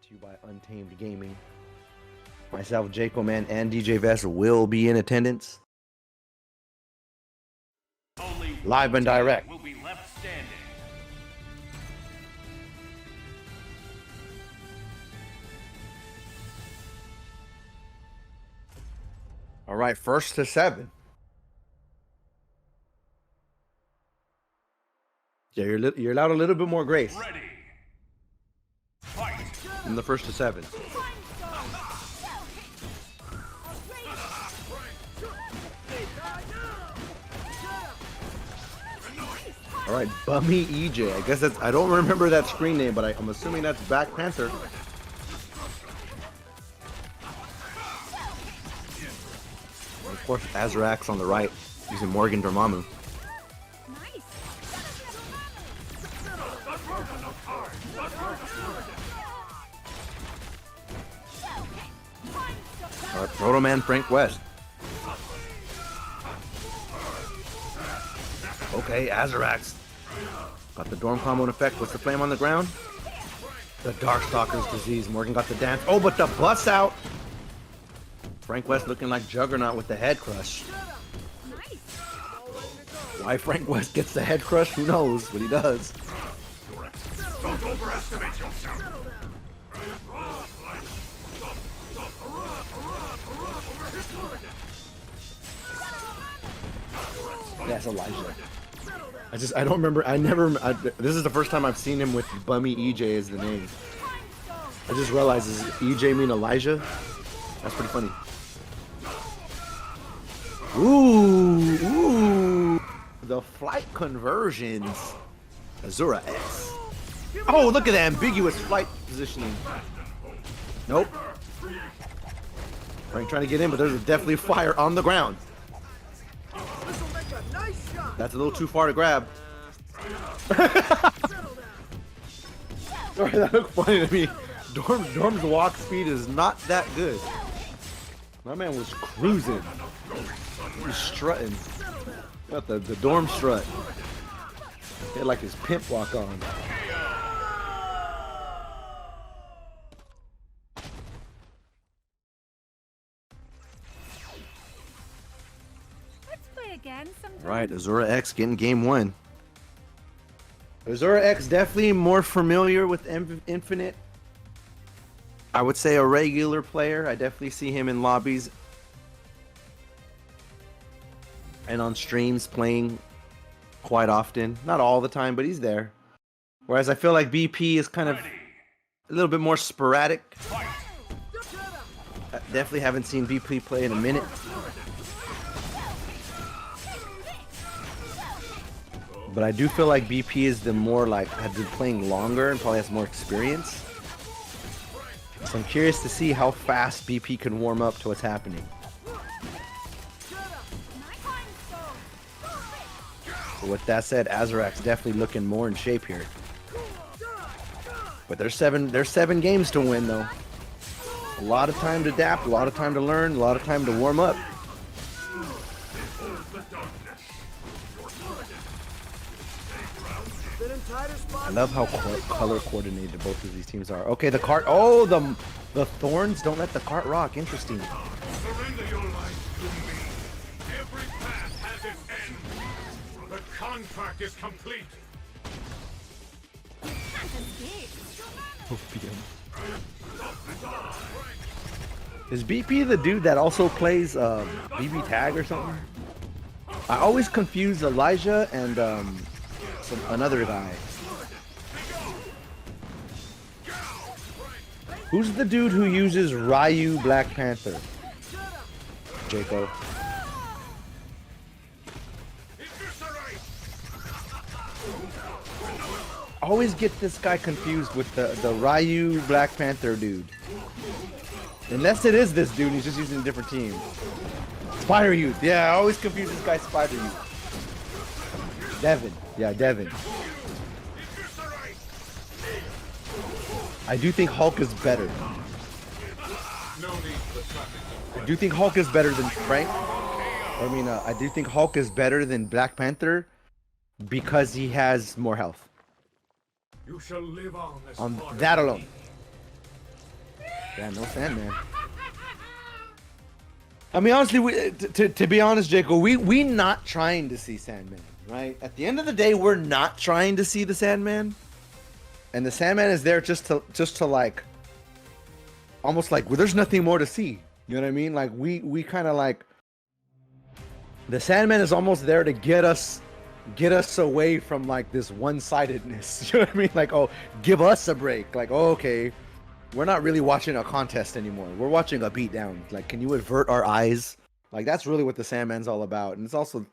brought to you by Untamed Gaming. Myself, Jaco Man, and DJ Vest will be in attendance. Only live and direct. will be left standing. All right, 1st to 7. Yeah, you're allowed a little bit more grace. Ready. Fight. In the 1st to 7. All right, Bummy EJ. I guess that's, I don't remember that screen name, but I'm assuming that's BlackPanther. And of course, Azurax on the right, using Morgan Dormammu. All right, Proto Man Frank West. Okay, Azurax. Got the Dorm combo in effect. What's the flame on the ground? The Darkstalker's disease. Morgan got the dance. Oh, but the bust out. Frank West looking like Juggernaut with the head crush. Why Frank West gets the head crush, who knows, but he does. Don't overestimate yourself. That's Elijah. I don't remember. This is the first time I've seen him with Bummy EJ as the name. I just realized, does EJ mean Elijah? That's pretty funny. Ooh. The flight conversions. Azurax. Oh, look at that ambiguous flight positioning. Nope. Frank trying to get in, but there's definitely fire on the ground. That's a little too far to grab. Sorry, that looked funny to me. Dorm's walk speed is not that good. My man was cruising. He was strutting. Got the Dorm strut. He had like his pimp walk on. Right, Azurax getting game 1. Azurax definitely more familiar with Infinite. I would say a regular player. I definitely see him in lobbies and on streams playing quite often. Not all the time, but he's there. Whereas I feel like BP is kind of a little bit more sporadic. I definitely haven't seen BP play in a minute. But I do feel like BP is the more like, has been playing longer and probably has more experience. So I'm curious to see how fast BP can warm up to what's happening. So with that said, Azurax definitely looking more in shape here. But there's seven games to win though. A lot of time to adapt, a lot of time to learn, a lot of time to warm up. I love how color coordinated both of these teams are. Okay, the cart. Oh, the thorns don't let the cart rock. Interesting. Surrender your life to me. Every path has its end. The contract is complete. Is BP the dude that also plays BB Tag or something? I always confuse Elijah and another guy. Who's the dude who uses Ryu BlackPanther? Jaco. I always get this guy confused with the Ryu BlackPanther dude. Unless it is this dude, he's just using a different team. Spider Youth. Yeah, I always confuse this guy Spider Youth. Devin. Yeah, Devin. I do think Hulk is better. I do think Hulk is better than Frank. I do think Hulk is better than BlackPanther because he has more health. You shall live on that alone. Yeah, no Sandman. I mean, honestly, to be honest, Jacob, we not trying to see Sandman, right? At the end of the day, we're not trying to see the Sandman, and the Sandman is there just to like, almost like, well, there's nothing more to see. You know what I mean? Like we kind of like, the Sandman is almost there to get us away from like this one-sidedness. You know what I mean? Like, oh, give us a break. Like, oh, okay. We're not really watching a contest anymore. We're watching a beatdown. Like, can you avert our eyes? Like, that's really what the Sandman's all about. And it's also,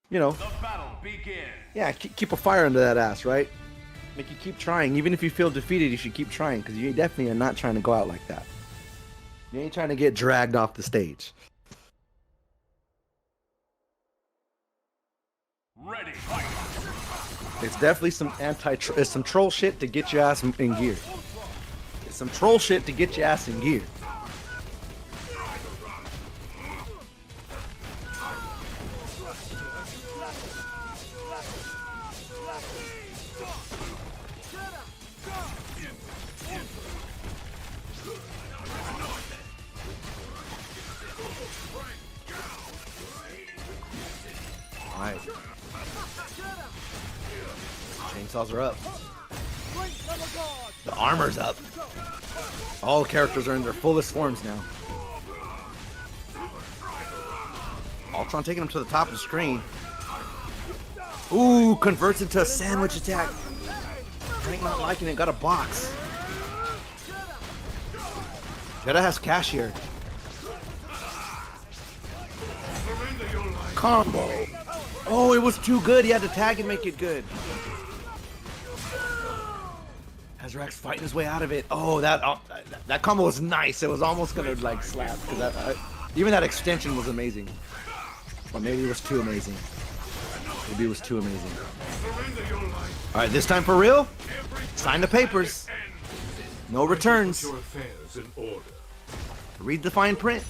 you know, The battle begins. yeah, keep a fire under that ass, right? Make you keep trying. Even if you feel defeated, you should keep trying, because you definitely are not trying to go out like that. You ain't trying to get dragged off the stage. Ready, fight. It's definitely some troll shit to get your ass in gear. It's some troll shit to get your ass in gear. Alright. Chainsaws are up. The armor's up. All characters are in their fullest forms now. Ultron taking him to the top of the screen. Ooh, converts into a sandwich attack. Frank not liking it, got a box. Jetta has cashier. Combo. Oh, it was too good. He had to tag and make it good. Azurax fighting his way out of it. Oh, that combo was nice. It was almost gonna like slap, because even that extension was amazing. Or maybe it was too amazing. Maybe it was too amazing. All right, this time for real. Sign the papers. No returns. Your affairs in order. Read the fine print.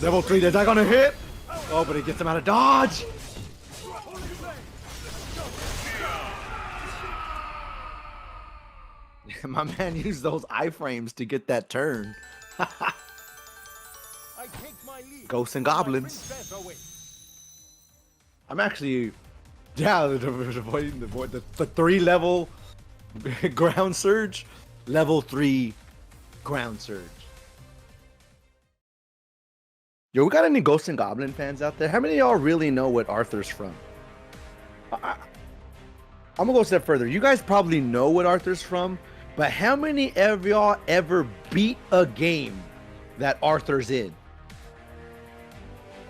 Level 3, is that gonna hit? Oh, but it gets him out of dodge. My man used those iframes to get that turn. Ghosts and goblins. I'm actually, yeah, avoiding the 3-level ground surge, level 3 ground surge. Yo, we got any Ghosts and Goblin fans out there? How many of y'all really know what Arthur's from? I'm gonna go a step further. You guys probably know what Arthur's from, but how many of y'all ever beat a game that Arthur's in?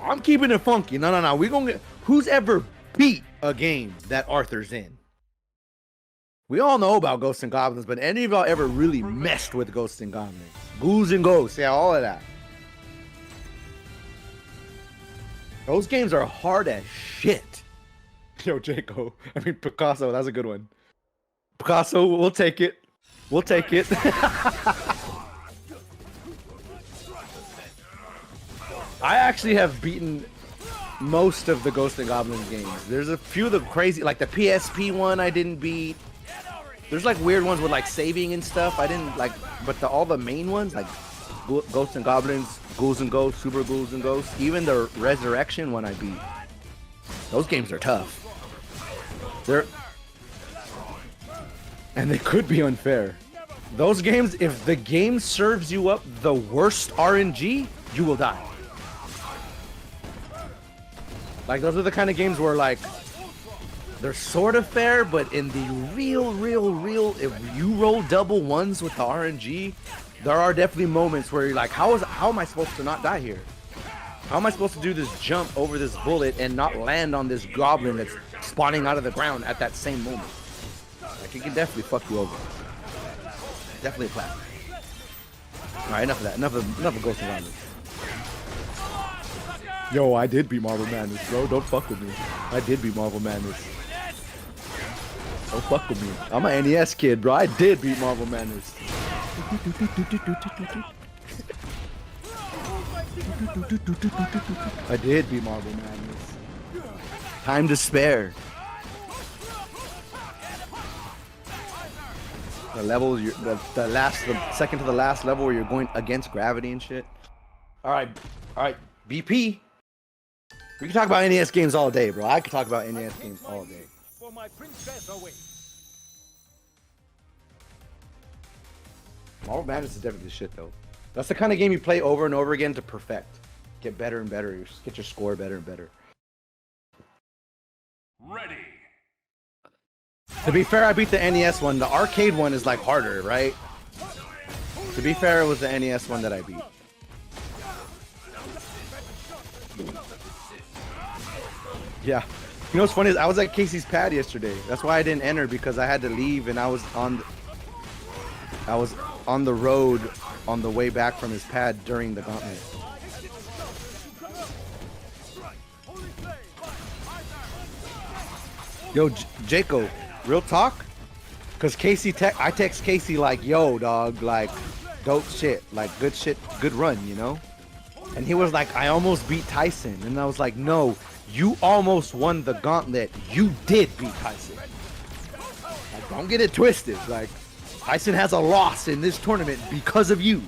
I'm keeping it funky. No. We gonna get, who's ever beat a game that Arthur's in? We all know about Ghosts and Goblins, but any of y'all ever really messed with Ghosts and Goblins? Ghouls and Ghosts, yeah, all of that. Those games are hard as shit. Yo, Jaco. I mean, Picasso. That's a good one. Picasso, we'll take it. We'll take it. I actually have beaten most of the Ghosts and Goblins games. There's a few of the crazy, like the PSP one I didn't beat. There's like weird ones with like saving and stuff. I didn't like, but all the main ones, like Ghosts and Goblins, Ghouls and Ghosts, Super Ghouls and Ghosts, even the Resurrection one I beat. Those games are tough. And they could be unfair. Those games, if the game serves you up the worst RNG, you will die. Like, those are the kind of games where, like, they're sort of fair, but in the real, if you roll double ones with the RNG, there are definitely moments where you're like, how am I supposed to not die here? How am I supposed to do this jump over this bullet and not land on this goblin that's spawning out of the ground at that same moment? Like, it can definitely fuck you over. Definitely a plat. Alright, enough of that. Enough of Ghosts and Goblins. Yo, I did beat Marvel Madness, bro. Don't fuck with me. I did beat Marvel Madness. Don't fuck with me. I'm an NES kid, bro. I did beat Marvel Madness. I did beat Marvel Madness. Time to spare. The level, the second to the last level where you're going against gravity and shit. All right, BP. We can talk about NES games all day, bro. I could talk about NES games all day. For my princess away. Marvel Madness is definitely the shit, though. That's the kind of game you play over and over again to perfect. Get better and better. You just get your score better and better. Ready. To be fair, I beat the NES one. The arcade one is like harder, right? To be fair, it was the NES one that I beat. Yeah. You know what's funny is I was at Casey's pad yesterday. That's why I didn't enter, because I had to leave and I was on the road on the way back from his pad during the gauntlet. Yo, Jaco, real talk? Cause I text Casey like, yo, dog, like, dope shit, like, good shit, good run, you know? And he was like, I almost beat Tyson. And I was like, no, you almost won the gauntlet. You did beat Tyson. Like, don't get it twisted. Like, Tyson has a loss in this tournament because of you.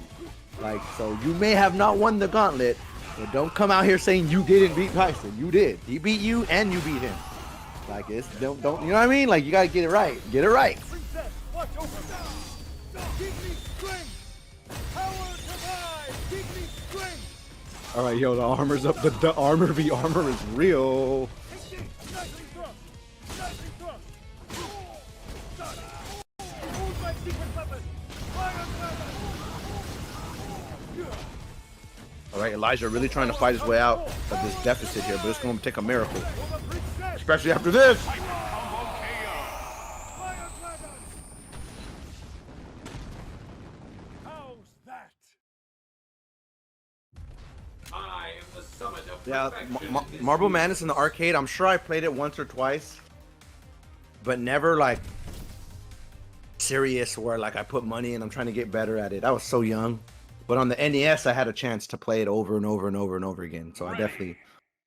Like, so you may have not won the gauntlet, but don't come out here saying you didn't beat Tyson. You did. He beat you and you beat him. Like, it's, don't, you know what I mean? Like, you gotta get it right. Get it right. All right, yo, the armor's up. The armor v armor is real. All right, Elijah really trying to fight his way out of this deficit here, but it's going to take a miracle, especially after this. Yeah, Marble Madness in the arcade, I'm sure I played it once or twice, but never like serious where like I put money and I'm trying to get better at it. I was so young. But on the NES, I had a chance to play it over and over and over and over again. So I definitely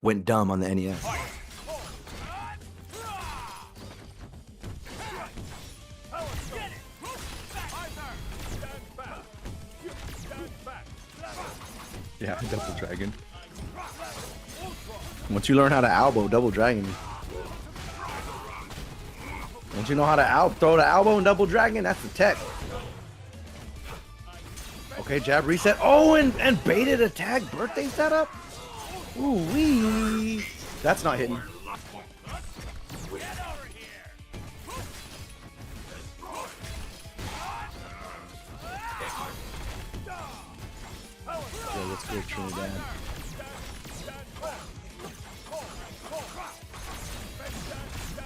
went dumb on the NES. Yeah, Double Dragon. Once you learn how to elbow, Double Dragon. Once you know how to throw the elbow and Double Dragon, that's the tech. Okay, jab reset. Oh, and baited attack birthday setup. Ooh wee. That's not hitting. Yeah, let's go Trinidad.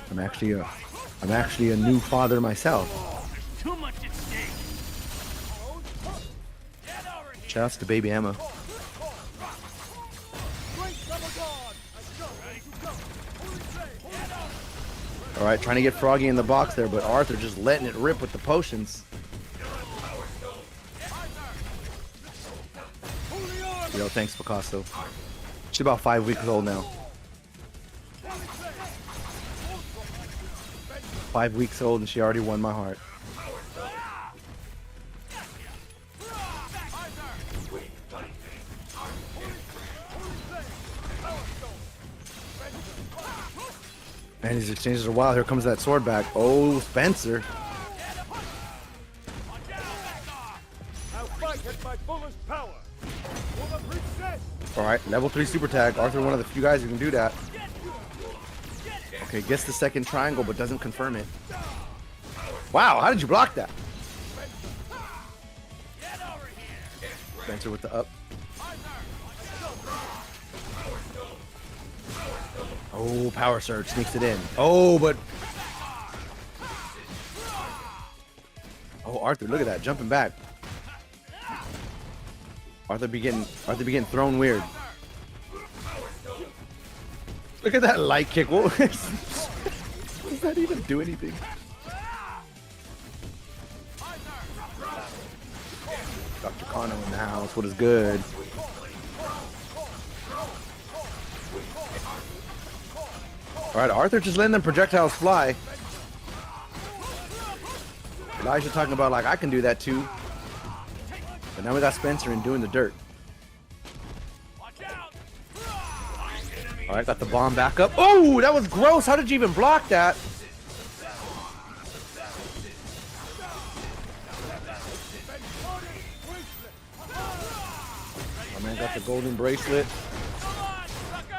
I'm actually a new father myself. Too much at stake. Shouts to Baby Emma. Alright, trying to get Froggy in the box there, but Arthur just letting it rip with the potions. Yo, thanks, Picasso. She's about 5 weeks old now. 5 weeks old and she already won my heart. Man, these exchanges are wild. Here comes that sword back. Oh, Spencer. Alright, level 3 super tag. Arthur, one of the few guys who can do that. Okay, gets the second triangle, but doesn't confirm it. Wow, how did you block that? Spencer with the up. Oh, power surge sneaks it in. Oh, but oh, Arthur, look at that, jumping back. Arthur be getting thrown weird. Look at that light kick. What does that even do anything? Dr. Kano in the house. What is good? All right, Arthur just letting them projectiles fly. Elijah talking about like I can do that too. But now we got Spencer and doing the dirt. Alright, got the bomb back up. Oh, that was gross. How did you even block that? My man got the golden bracelet.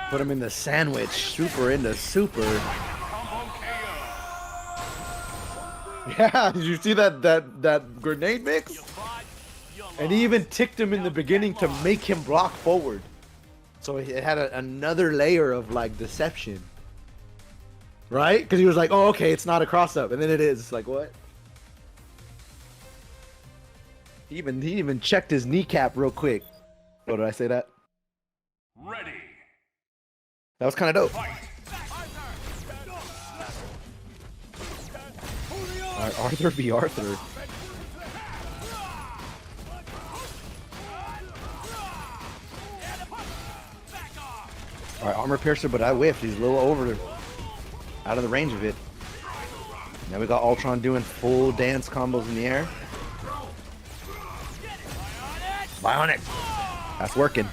Put him in the sandwich. Super into super. Yeah, did you see that grenade mix? And he even ticked him in the beginning to make him block forward. So it had another layer of like deception. Right? Because he was like, oh, okay, it's not a cross up. And then it is. It's like, what? He even checked his kneecap real quick. Oh, did I say that? Ready. That was kind of dope. Alright, Arthur v. Arthur. Alright, armor piercer, but I whiffed. He's a little over, out of the range of it. Now we got Ultron doing full dance combos in the air. Bionic! That's working.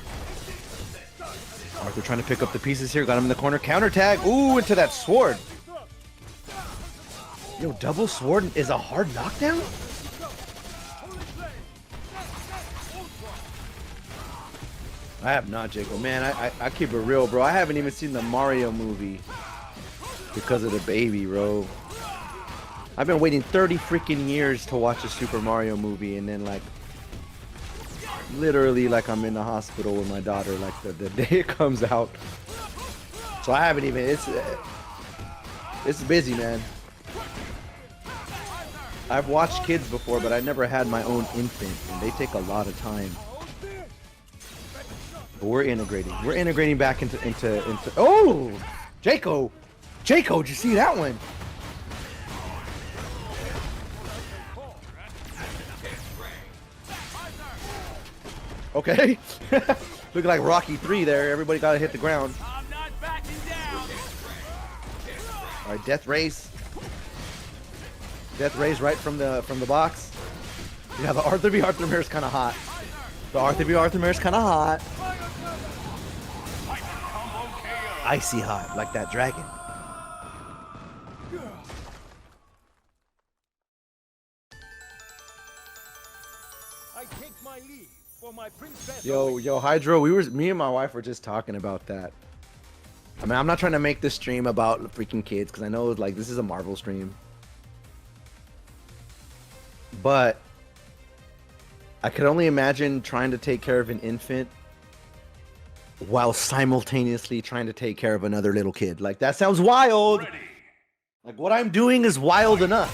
Arthur trying to pick up the pieces here. Got him in the corner. Counter tag. Ooh, into that sword. Yo, double sword is a hard knockdown? I have not, Jacob. Man, I keep it real, bro. I haven't even seen the Mario movie because of the baby, bro. I've been waiting 30 freaking years to watch a Super Mario movie, and then like literally like I'm in the hospital with my daughter like the day it comes out. So I haven't even, it's busy, man. I've watched kids before, but I never had my own infant, and they take a lot of time. But we're integrating. We're integrating back into oh! Jaco! Jaco, did you see that one? Okay. Looking like Rocky 3 there. Everybody gotta hit the ground. I'm not backing down. Alright, death race. Death race right from the box. Yeah, the Arthur v. Arthur mirror is kinda hot. The Arthur v. Arthur mirror is kinda hot. Icy hot, like that dragon. I take my leave for my princess. Yo, Hydro, me and my wife were just talking about that. I mean, I'm not trying to make this stream about freaking kids, because I know like this is a Marvel stream. But I could only imagine trying to take care of an infant while simultaneously trying to take care of another little kid. Like, that sounds wild. Like, what I'm doing is wild enough.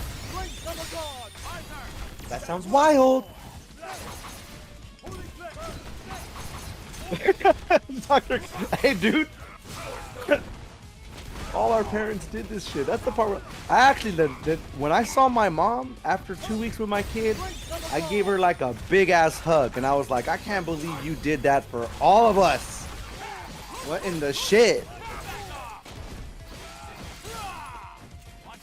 That sounds wild. Doctor, hey, dude. All our parents did this shit. That's the part where I actually, when I saw my mom after 2 weeks with my kid, I gave her like a big ass hug, and I was like, I can't believe you did that for all of us. What in the shit?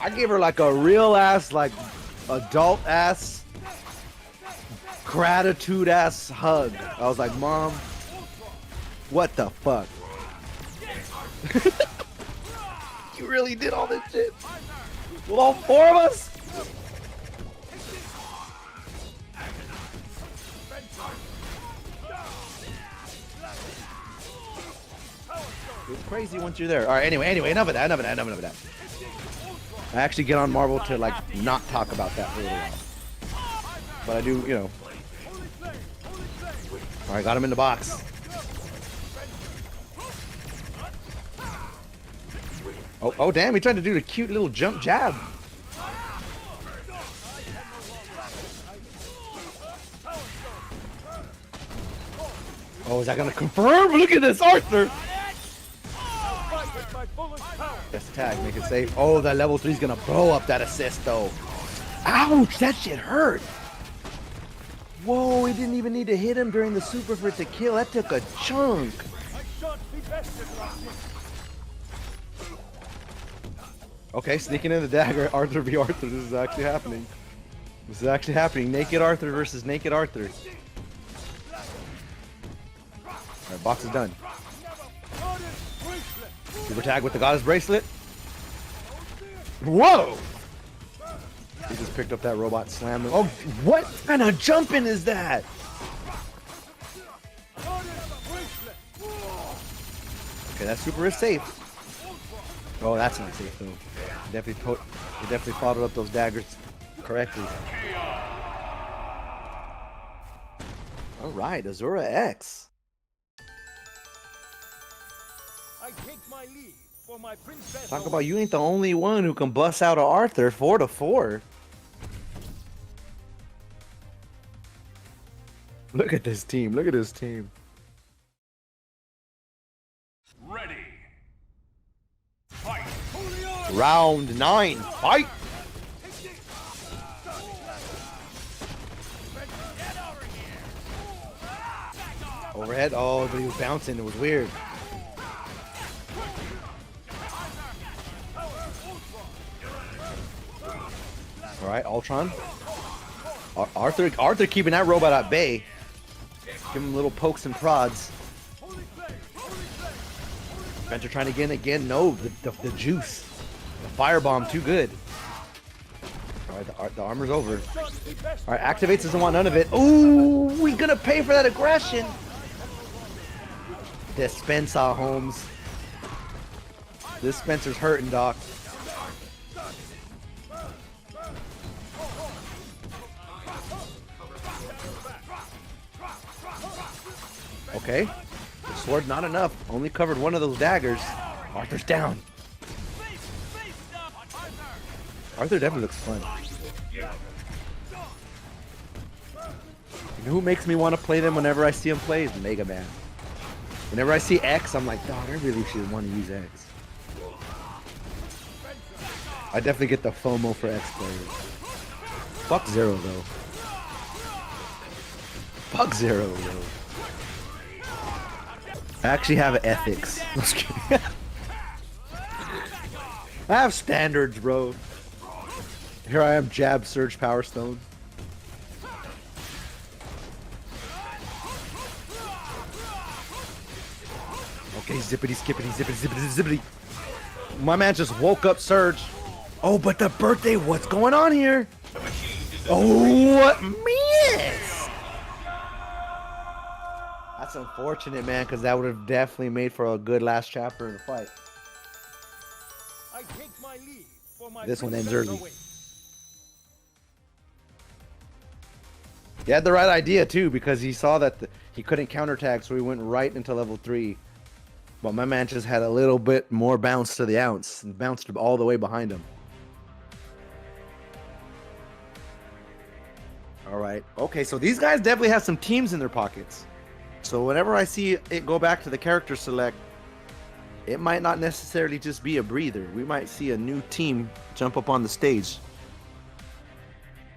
I gave her like a real ass, like adult ass, gratitude ass hug. I was like, Mom, what the fuck? You really did all this shit? With all four of us? It's crazy once you're there. All right, anyway, enough of that. I actually get on Marvel to like not talk about that for a little while. But I do, you know. All right, got him in the box. Oh, damn, he tried to do the cute little jump jab. Oh, is that gonna confirm? Look at this, Arthur! Yes, tag, make it safe. Oh, that level 3 is gonna blow up that assist, though. Ouch, that shit hurt. Whoa, he didn't even need to hit him during the super for it to kill. That took a chunk. Okay, sneaking in the dagger. Arthur v. Arthur, this is actually happening. This is actually happening. Naked Arthur versus Naked Arthur. Alright, box is done. Super tag with the Goddess Bracelet. Whoa! He just picked up that robot, slammed him. Oh, what kind of jumping is that? Okay, that super is safe. Oh, that's not safe though. He definitely followed up those daggers correctly. All right, Azura X. I take my leave for my princess. Talk about you ain't the only one who can bust out a Arthur 4-4. Look at this team. Look at this team. Ready. Fight. Round 9. Fight. Overhead. Oh, but he was bouncing. It was weird. All right, Ultron. Arthur keeping that robot at bay. Give him little pokes and prods. Spencer trying to get in again. No, the juice. The firebomb too good. Alright, the armor's over. Alright, activates doesn't want none of it. Ooh, we gonna pay for that aggression. Dispensa Holmes. This Spencer's hurting, Doc. Okay. The sword not enough. Only covered one of those daggers. Arthur's down. Arthur definitely looks fun. You know who makes me want to play them whenever I see him play is Mega Man. Whenever I see X, I'm like, dog, I really should want to use X. I definitely get the FOMO for X players. Fuck Zero though. Fuck Zero though. I actually have ethics. Just kidding. I have standards, bro. Here I am, jab, surge, power stone. Okay, zippity, skippity, zippity, zippity, zippity. My man just woke up, surge. Oh, but the birthday, what's going on here? Oh, what miss? That's unfortunate, man, because that would have definitely made for a good last chapter of the fight. I take my leave for my This one ends princess early. awaits. He had the right idea too, because he saw that he couldn't counterattack, so he went right into level 3. But my man just had a little bit more bounce to the ounce and bounced all the way behind him. All right. Okay, so these guys definitely have some teams in their pockets. So whenever I see it go back to the character select, it might not necessarily just be a breather. We might see a new team jump up on the stage.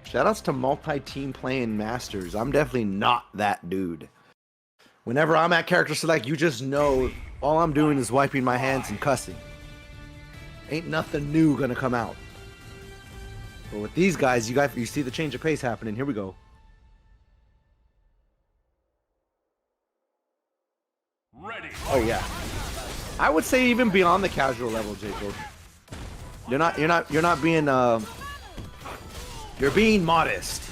Shoutouts to multi-team playing masters. I'm definitely not that dude. Whenever I'm at character select, you just know all I'm doing is wiping my hands and cussing. Ain't nothing new gonna come out. But with these guys, you see the change of pace happening. Here we go. Ready. Oh yeah. I would say even beyond the casual level, Jacob. You're not being you're being modest.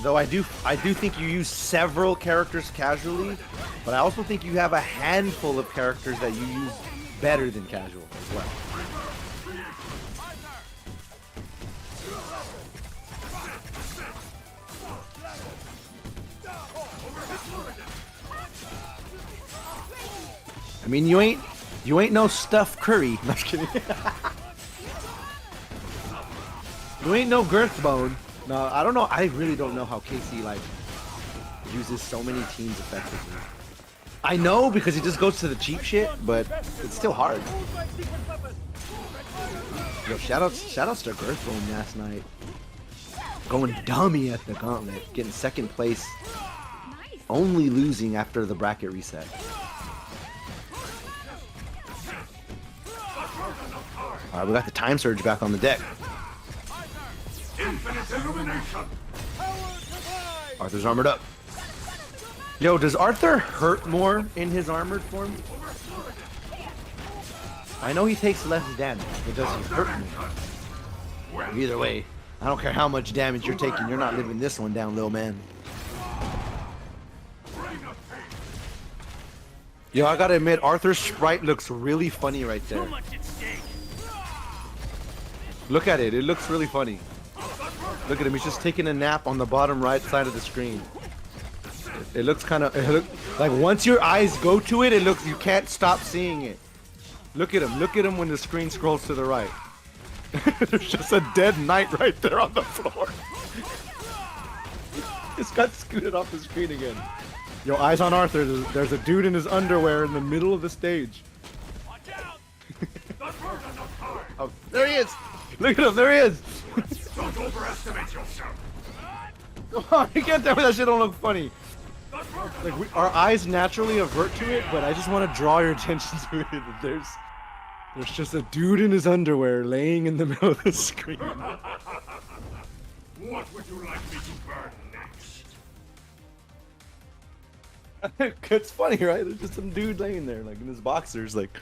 Though I do think you use several characters casually, but I also think you have a handful of characters that you use better than casual as well. I mean, you ain't no Steph Curry. No, I'm just kidding. You ain't no Girthbone. No, I don't know. I really don't know how Casey like uses so many teams effectively. I know because he just goes to the cheap shit, but it's still hard. Yo, shoutouts to Girthbone last night. Going dummy at the gauntlet, getting second place, only losing after the bracket reset. Alright, we got the time surge back on the deck. Infinite illumination. Arthur's armored up. Yo, does Arthur hurt more in his armored form? I know he takes less damage, but does he hurt more? Either way, I don't care how much damage you're taking, you're not living this one down, little man. Yo, I gotta admit, Arthur's sprite looks really funny right there. Look at it, it looks really funny. Look at him, he's just taking a nap on the bottom right side of the screen. It looks kind of, like once your eyes go to it, it looks, you can't stop seeing it. Look at him when the screen scrolls to the right. There's just a dead knight right there on the floor. Just got scooted off the screen again. Yo, eyes on Arthur, there's a dude in his underwear in the middle of the stage. Oh, there he is! Look at him, there he is! Don't overestimate yourself. Come on, you can't tell me that shit don't look funny. Like, our eyes naturally avert to it, but I just want to draw your attention to it. There's just a dude in his underwear laying in the middle of the screen. What would you like me to burn next? It's funny, right? There's just some dude laying there, like in his boxers, like,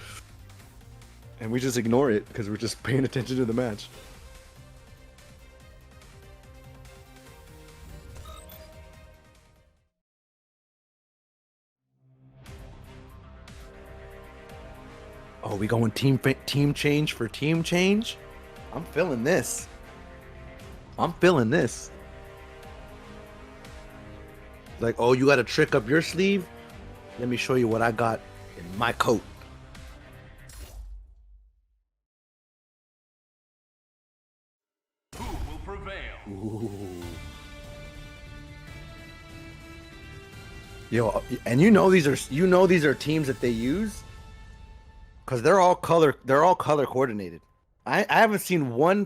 and we just ignore it because we're just paying attention to the match. Oh, we going team change for team change? I'm feeling this. I'm feeling this. Like, oh, you got a trick up your sleeve? Let me show you what I got in my coat. Who will prevail? Ooh. Yo, and you know these are teams that they use because they're all color coordinated. I haven't seen one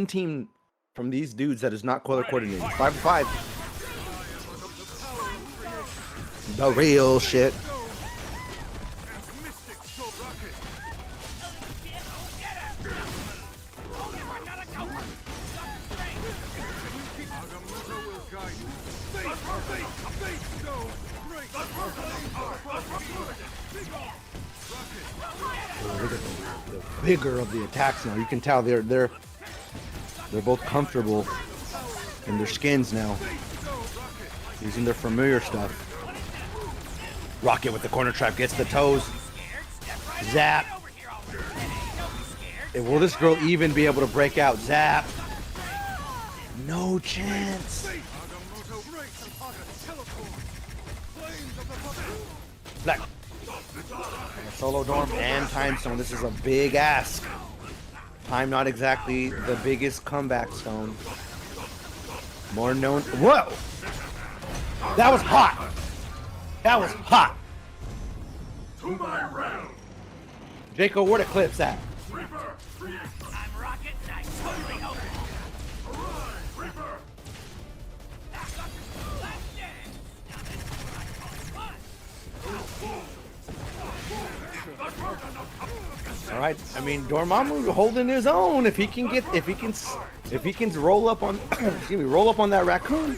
team from these dudes that is not color coordinated. 5-5. The real shit. Look at the vigor of the attacks now. You can tell they're both comfortable in their skins now, using their familiar stuff. Rocket with the corner trap gets the toes. Zap. And will this girl even be able to break out? Zap. No chance. Black. Solo Dorm and Time Stone. This is a big ask. Time not exactly the biggest comeback stone. More known. Whoa! That was hot. That was hot. To my realm. Jaco, where the clips at? Reaper, I'm Rocket and I totally own it. arise, Reaper. All right. I mean, Dormammu holding his own. If he can roll up on, excuse me, roll up on that raccoon.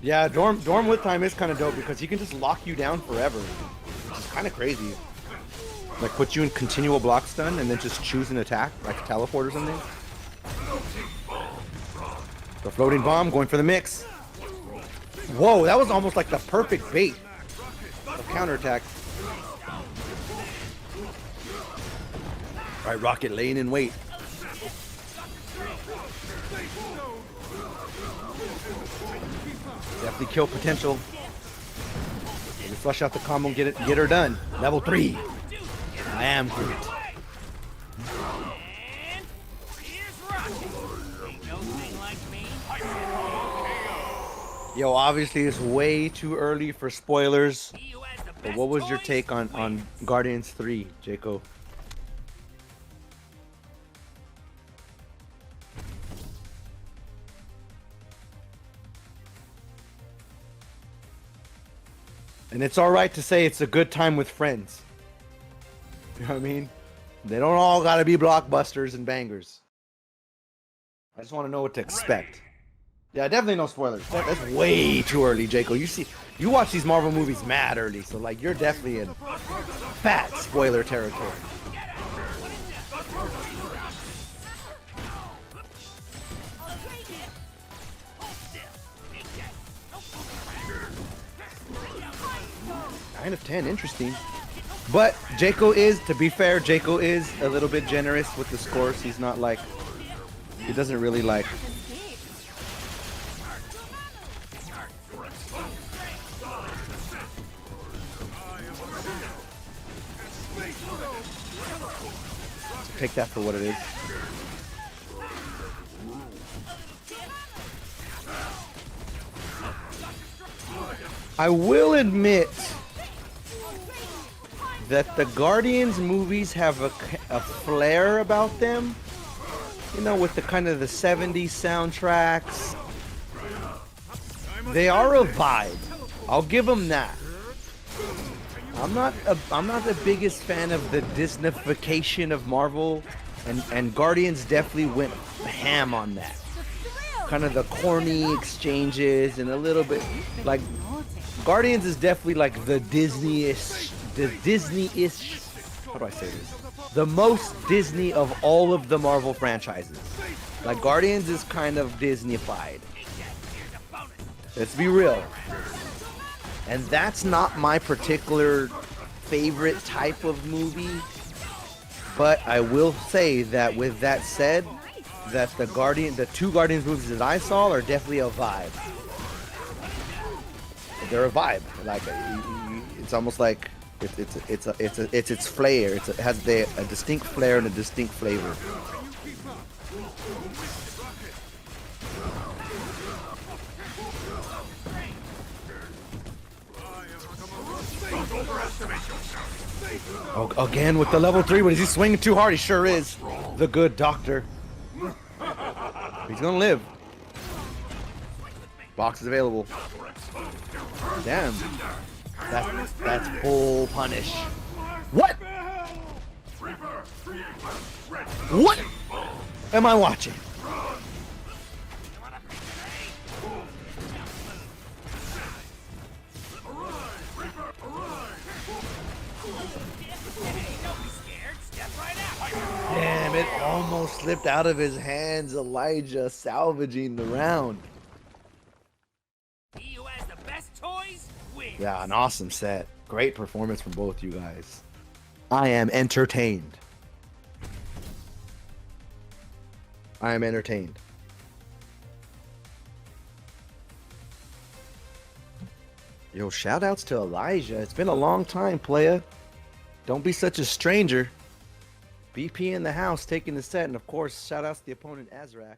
Yeah, Dorm with time is kind of dope because he can just lock you down forever, which is kind of crazy. Like put you in continual block stun and then just choose an attack, like a teleport or something. The floating bomb going for the mix. Whoa, that was almost like the perfect bait of counterattack. All right, Rocket laying in wait. Definitely kill potential. Maybe flush out the combo and get her done. Level 3. I am Groot. And here's Rocket. Ain't no thing like me. Yo, obviously it's way too early for spoilers. He who has the But best what was your toys take on wins. Guardians 3, Jaco? And it's all right to say it's a good time with friends. You know what I mean? They don't all gotta be blockbusters and bangers. I just want to know what to expect. Yeah, definitely no spoilers. That's way too early, Jaco. You watch these Marvel movies mad early, so like you're definitely in fat spoiler territory. Nine of 10, interesting. But Jaco is, to be fair, Jaco is a little bit generous with the scores. He's not like, he doesn't really like. Take that for what it is. I will admit that the Guardians movies have a flair about them, you know, with the kind of the 70s soundtracks. They are a vibe. I'll give them that. I'm not the biggest fan of the Disneyfication of Marvel, and Guardians definitely went ham on that. Kind of the corny exchanges and a little bit like Guardians is definitely like the Disney-ish. How do I say this? The most Disney of all of the Marvel franchises. Like Guardians is kind of Disney-fied. Let's be real. And that's not my particular favorite type of movie. But I will say that with that said, that the two Guardians movies that I saw are definitely a vibe. They're a vibe. Like it's almost like it's its flair. It has a distinct flair and a distinct flavor. Oh, again with the level 3, but is he swinging too hard? He sure is. The good doctor. He's gonna live. Box is available. Damn. That's full punish. What? What am I watching? Damn, it almost slipped out of his hands. Elijah salvaging the round. He who has the best toys wins. Yeah, an awesome set. Great performance from both you guys. I am entertained. I am entertained. Yo, shout outs to Elijah. It's been a long time, playa. Don't be such a stranger. BP in the house taking the set, and of course, shout outs to the opponent, Azurax.